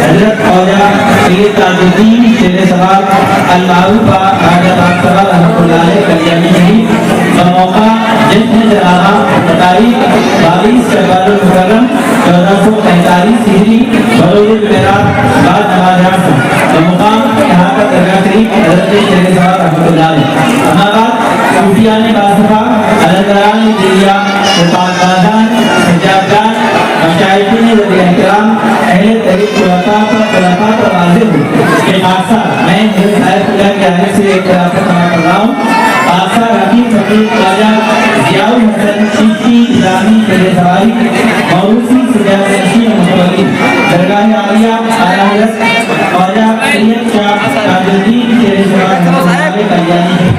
حضرت خواجہ سید تاج الدین شیر صاحب المعروف رحمۃ اللہ کلیانی شریف بموقع جشن جلالہ تاریخ 22 شوال المحرم 1445 ہجری بروز جمعرات بعد نماز عصر بمقام یہاں کا درگاہ شریف حضرت شیر صاحب رحمۃ اللہ علیہ. اما بعد صوفیان باصفہ علمداران دنیا پاکبازان حجابدان مشائخین ذوی احترام اہل طریق خلفاء پر واضح ہو کہ خاصہ میں حضرت اللہ کے آنے سے ایک خلافت سماعت کر رہا ہوں. خاصہ رفیق فقیر خواجہ ضیاء الحسن چشتی اسلامی شیر سواری موروثی سجاد نشین متولی درگاہ عالیہ اعلیٰ حضرت خواجہ سید شاہ تاج الدین شیر سواری کلیانی.